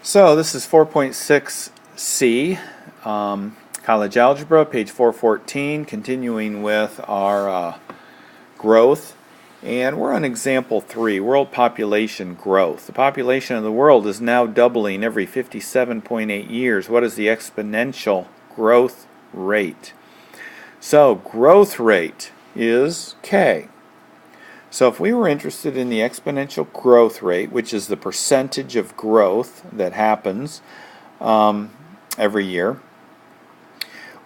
So this is 4.6C, college algebra, page 414, continuing with our growth. And we're on example 3, world population growth. The population of the world is now doubling every 57.8 years. What is the exponential growth rate? So growth rate is K. So if we were interested in the exponential growth rate, which is the percentage of growth that happens every year,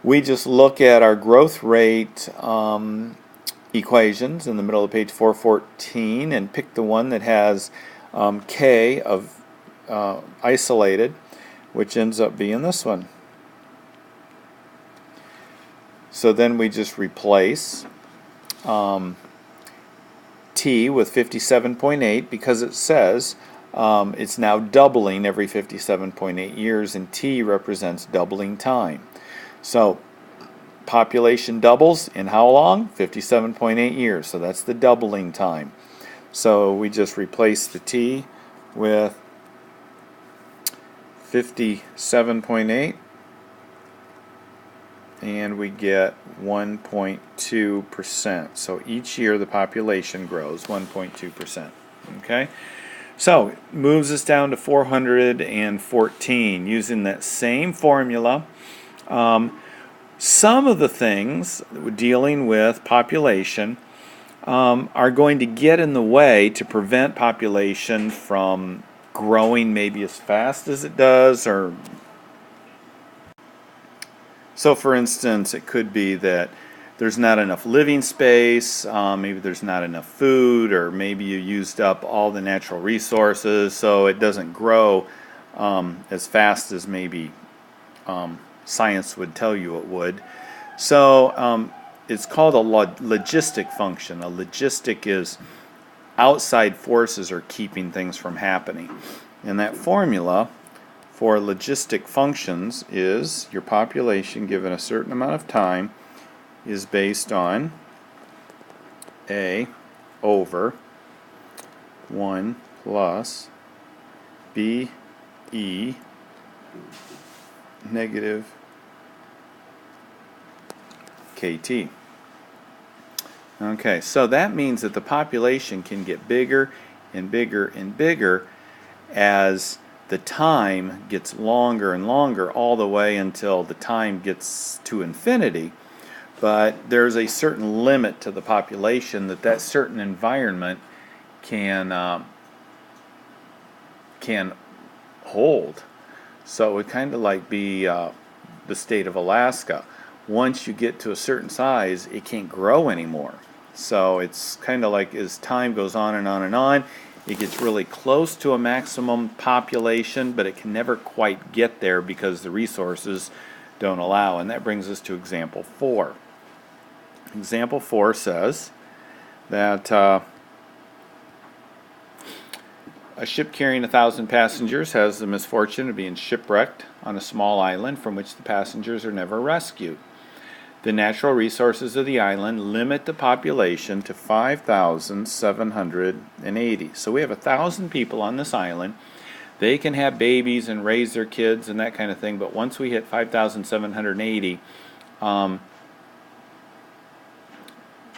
we just look at our growth rate equations in the middle of page 414 and pick the one that has K of isolated, which ends up being this one. So then we just replace T with 57.8 because it says it's now doubling every 57.8 years, and T represents doubling time. So population doubles in how long? 57.8 years. So that's the doubling time. So we just replace the T with 57.8 and we get 1.2%. So each year the population grows 1.2%. Okay? So it moves us down to 414 using that same formula. Some of the things dealing with population are going to get in the way to prevent population from growing maybe as fast as it does, or so for instance it could be that there's not enough living space, maybe there's not enough food, or maybe you used up all the natural resources so it doesn't grow as fast as maybe science would tell you it would. So it's called a logistic function. A logistic is outside forces are keeping things from happening. And that formula for logistic functions is your population given a certain amount of time is based on A over 1 plus B E negative KT. Okay, so that means that the population can get bigger and bigger and bigger as the time gets longer and longer, all the way until the time gets to infinity. But there's a certain limit to the population that certain environment can hold. So it would kind of like be the state of Alaska. Once you get to a certain size, it can't grow anymore. So it's kind of like as time goes on and on and on, it gets really close to a maximum population, but it can never quite get there because the resources don't allow. And that brings us to example 4. Example 4 says that a ship carrying 1,000 passengers has the misfortune of being shipwrecked on a small island from which the passengers are never rescued. The natural resources of the island limit the population to 5,780. So we have 1,000 people on this island. They can have babies and raise their kids and that kind of thing, but once we hit 5,780,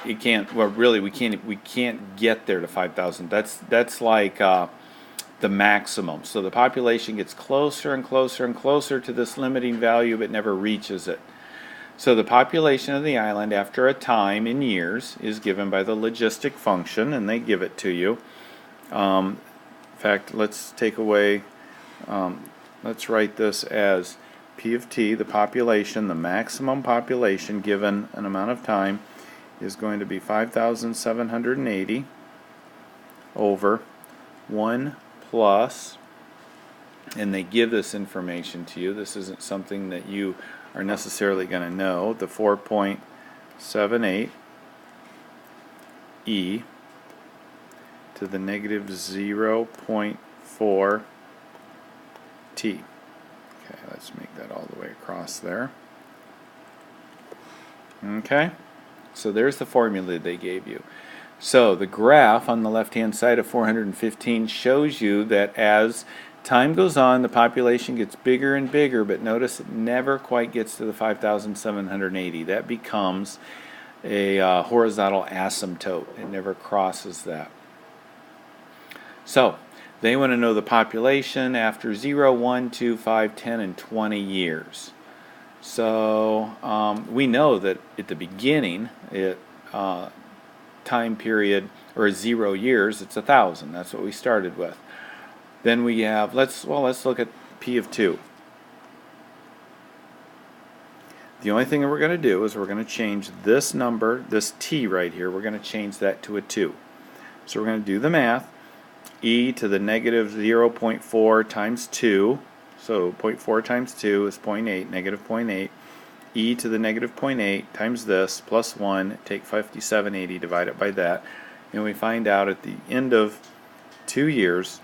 it can't. Well, really, we can't get there to 5,000. That's like the maximum. So the population gets closer and closer and closer to this limiting value, but never reaches it. So the population of the island after a time in years is given by the logistic function, and they give it to you. In fact, let's take away, let's write this as P of t, the population, the maximum population given an amount of time is going to be 5,780 over 1 plus, and they give this information to you. This isn't something that you are necessarily going to know. The 4.78 e to the negative 0.4 t. Okay, let's make that all the way across there. Okay, so there's the formula they gave you. So the graph on the left hand side of 415 shows you that as Time goes on, the population gets bigger and bigger, but notice it never quite gets to the 5,780. That becomes a horizontal asymptote. It never crosses that. So, they want to know the population after 0, 1, 2, 5, 10, and 20 years. So, we know that at the beginning, time period, or 0 years, it's 1,000. That's what we started with. Then we have, let's look at P of 2. The only thing that we're going to do is we're going to change this number, this t right here, we're going to change that to a 2. So we're going to do the math. E to the negative 0.4 times 2, so 0.4 times 2 is 0.8, negative 0.8. E to the negative 0.8 times this, plus 1, take 5780, divide it by that, and we find out at the end of 2 years,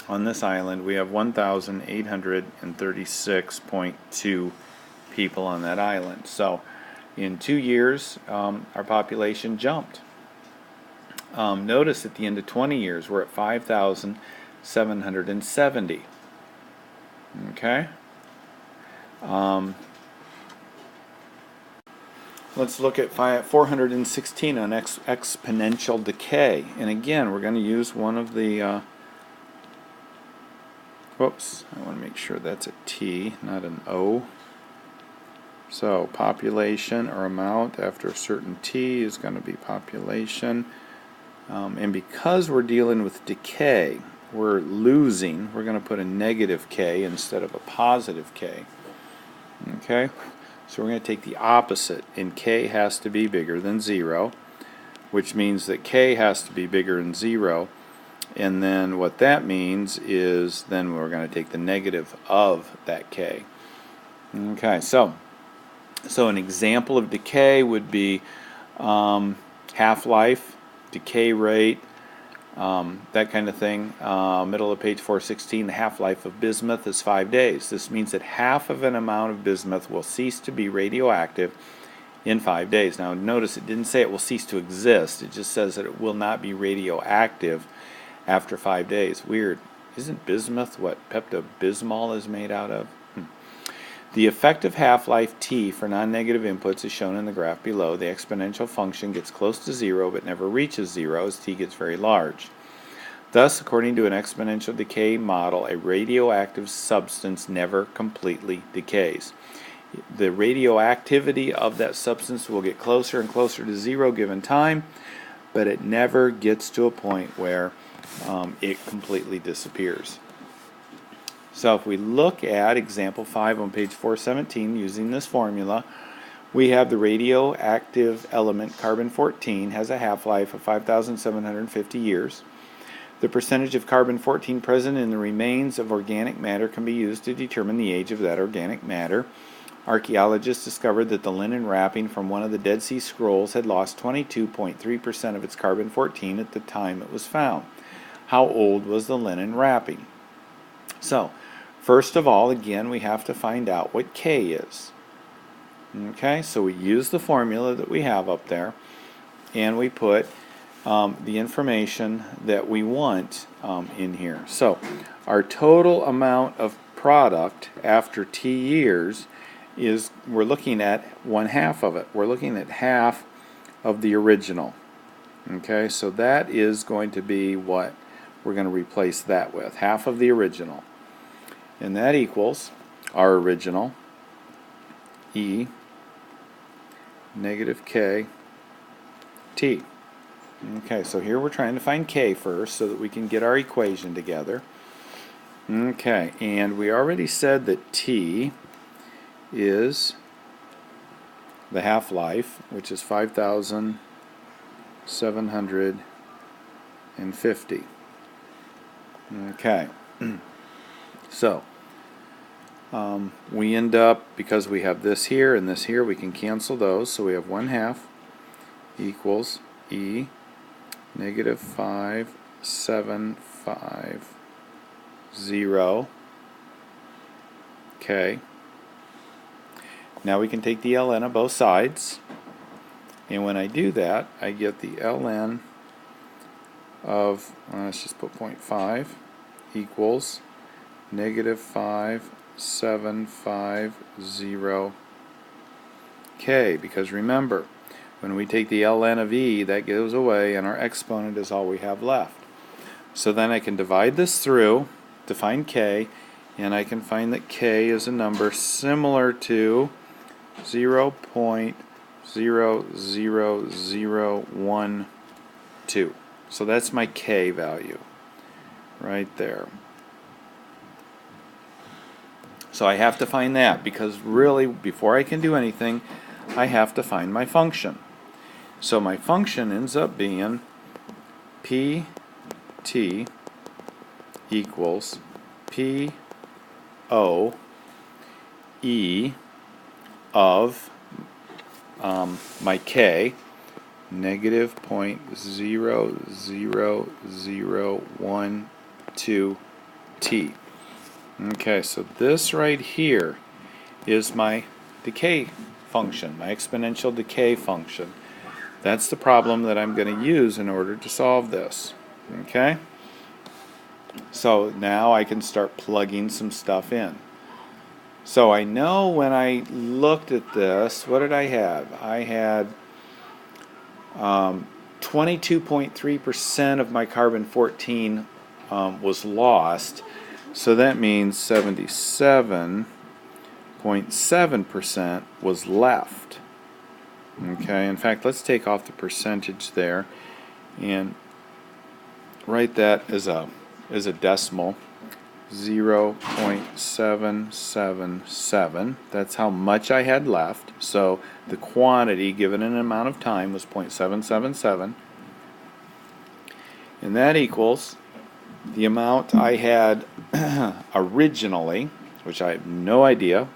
on this island, we have 1,836.2 people on that island. So, in 2 years, our population jumped. Notice at the end of 20 years, we're at 5,770. Okay? Let's look at 416 on exponential decay. And again, we're going to use one of the... whoops, I want to make sure that's a T, not an O. So population or amount after a certain T is going to be population. And because we're dealing with decay, we're losing, we're going to put a negative K instead of a positive K. Okay? So we're going to take the opposite, and K has to be bigger than 0, which means that K has to be bigger than 0. And then what that means is then we're going to take the negative of that K. Okay, so an example of decay would be half-life, decay rate, that kind of thing. Middle of page 416, the half-life of bismuth is 5 days. This means that half of an amount of bismuth will cease to be radioactive in 5 days. Now notice it didn't say it will cease to exist. It just says that it will not be radioactive after 5 days. Weird. Isn't bismuth what Pepto-Bismol is made out of? The effective half-life T for non-negative inputs is shown in the graph below. The exponential function gets close to 0 but never reaches 0 as T gets very large. Thus, according to an exponential decay model, a radioactive substance never completely decays. The radioactivity of that substance will get closer and closer to 0 given time, but it never gets to a point where it completely disappears. So if we look at example 5 on page 417 using this formula, we have the radioactive element carbon-14 has a half-life of 5,750 years. The percentage of carbon-14 present in the remains of organic matter can be used to determine the age of that organic matter. Archaeologists discovered that the linen wrapping from one of the Dead Sea Scrolls had lost 22.3% of its carbon-14 at the time it was found. How old was the linen wrapping? So, first of all, again, we have to find out what K is. Okay, so we use the formula that we have up there, and we put the information that we want in here. So, our total amount of product after T years is, we're looking at 1/2 of it. We're looking at half of the original. Okay, so that is going to be what we're going to replace that with, half of the original. And that equals our original, E, negative K, T. Okay, so here we're trying to find K first so that we can get our equation together. Okay, and we already said that T is the half-life, which is 5,750. Okay. So, we end up, because we have this here and this here, we can cancel those. So we have 1/2 equals E negative 5,750 K. Now we can take the ln of both sides. And when I do that, I get the ln of, let's just put 0.5 equals negative 5750 k, because remember, when we take the ln of e, that goes away and our exponent is all we have left. So then I can divide this through to find k, and I can find that k is a number similar to 0.00012. So that's my k value right there. So I have to find that, because really, before I can do anything, I have to find my function. So my function ends up being pt equals po e of my k, negative 0.00012t. Okay, so this right here is my decay function, my exponential decay function. That's the problem that I'm going to use in order to solve this. Okay? So now I can start plugging some stuff in. So I know when I looked at this, what did I have? I had 22.3% of my carbon-14 was lost. So that means 77.7% was left. Okay, in fact, let's take off the percentage there and write that as a decimal. 0.777. That's how much I had left. So the quantity given an amount of time was 0.777. And that equals the amount I had originally, which I have no idea,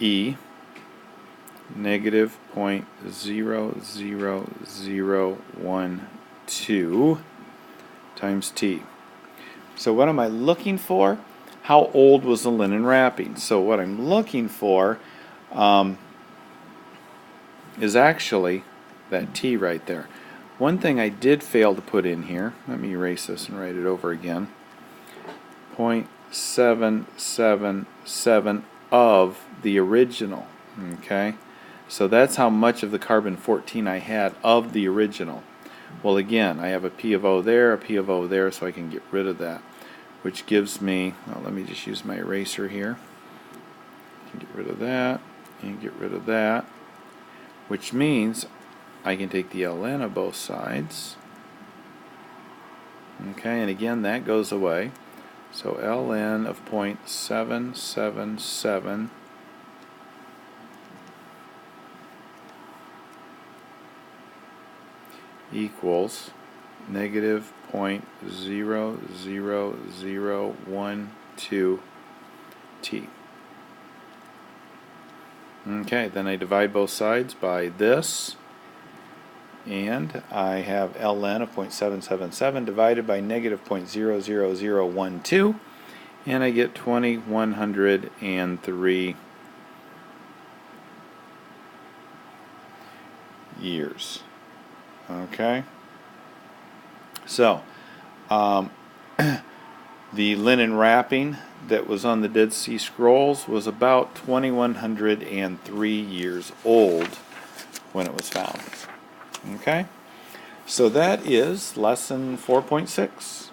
E, negative 0.00012 times T. So what am I looking for? How old was the linen wrapping? So what I'm looking for is actually that T right there. One thing I did fail to put in here, let me erase this and write it over again, 0.777 of the original. Okay, so that's how much of the carbon-14 I had of the original. Well, again, I have a P of O there, a P of O there, so I can get rid of that, which gives me, well, let me just use my eraser here. I can get rid of that, and get rid of that, which means I can take the ln of both sides. Okay, and again, that goes away. So ln of 0.777 equals negative 0.00012 t. Okay, then I divide both sides by this, and I have ln of 0.777 divided by negative 0.00012, and I get 2103 years. Okay, so the linen wrapping that was on the Dead Sea Scrolls was about 2103 years old when it was found. Okay, so that is lesson 4.6.